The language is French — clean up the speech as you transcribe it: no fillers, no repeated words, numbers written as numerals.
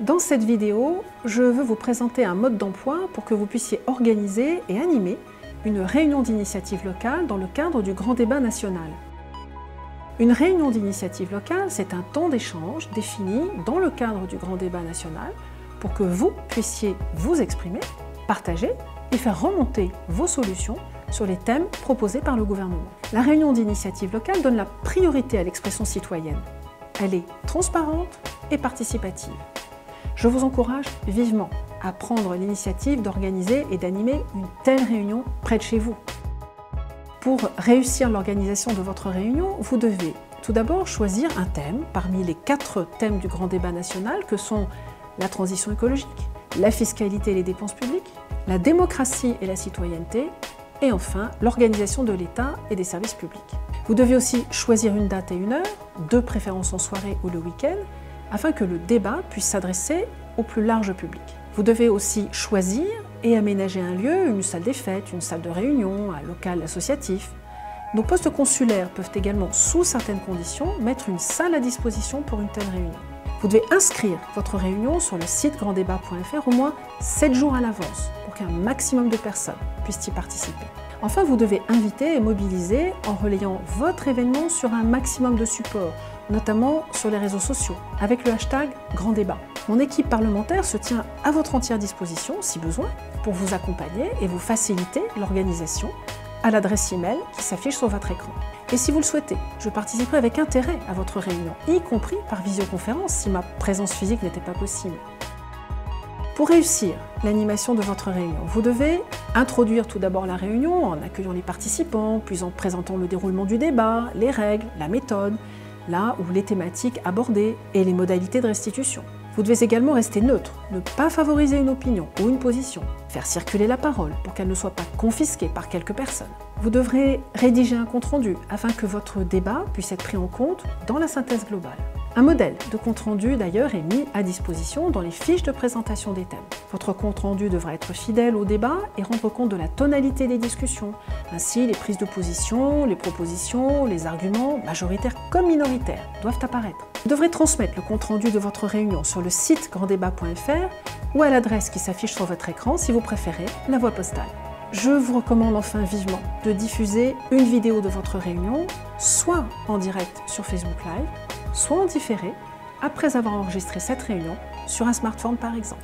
Dans cette vidéo, je veux vous présenter un mode d'emploi pour que vous puissiez organiser et animer une réunion d'initiative locale dans le cadre du grand débat national. Une réunion d'initiative locale, c'est un temps d'échange défini dans le cadre du grand débat national pour que vous puissiez vous exprimer, partager et faire remonter vos solutions sur les thèmes proposés par le gouvernement. La réunion d'initiative locale donne la priorité à l'expression citoyenne. Elle est transparente et participative. Je vous encourage vivement à prendre l'initiative d'organiser et d'animer une telle réunion près de chez vous. Pour réussir l'organisation de votre réunion, vous devez tout d'abord choisir un thème parmi les 4 thèmes du grand débat national que sont la transition écologique, la fiscalité et les dépenses publiques, la démocratie et la citoyenneté, et enfin l'organisation de l'État et des services publics. Vous devez aussi choisir une date et une heure, de préférence en soirée ou le week-end, afin que le débat puisse s'adresser au plus large public. Vous devez aussi choisir et aménager un lieu, une salle des fêtes, une salle de réunion, un local associatif. Nos postes consulaires peuvent également, sous certaines conditions, mettre une salle à disposition pour une telle réunion. Vous devez inscrire votre réunion sur le site granddébat.fr au moins 7 jours à l'avance pour qu'un maximum de personnes puissent y participer. Enfin, vous devez inviter et mobiliser en relayant votre événement sur un maximum de supports, notamment sur les réseaux sociaux, avec le hashtag Grand Débat. Mon équipe parlementaire se tient à votre entière disposition, si besoin, pour vous accompagner et vous faciliter l'organisation à l'adresse email qui s'affiche sur votre écran. Et si vous le souhaitez, je participerai avec intérêt à votre réunion, y compris par visioconférence si ma présence physique n'était pas possible. Pour réussir l'animation de votre réunion, vous devez introduire tout d'abord la réunion en accueillant les participants, puis en présentant le déroulement du débat, les règles, la méthode, là où les thématiques abordées et les modalités de restitution. Vous devez également rester neutre, ne pas favoriser une opinion ou une position, faire circuler la parole pour qu'elle ne soit pas confisquée par quelques personnes. Vous devrez rédiger un compte-rendu afin que votre débat puisse être pris en compte dans la synthèse globale. Un modèle de compte-rendu d'ailleurs est mis à disposition dans les fiches de présentation des thèmes. Votre compte-rendu devra être fidèle au débat et rendre compte de la tonalité des discussions. Ainsi, les prises de position, les propositions, les arguments, majoritaires comme minoritaires, doivent apparaître. Vous devrez transmettre le compte-rendu de votre réunion sur le site granddébat.fr ou à l'adresse qui s'affiche sur votre écran si vous préférez la voie postale. Je vous recommande enfin vivement de diffuser une vidéo de votre réunion, soit en direct sur Facebook Live, soit en différé, après avoir enregistré cette réunion sur un smartphone par exemple.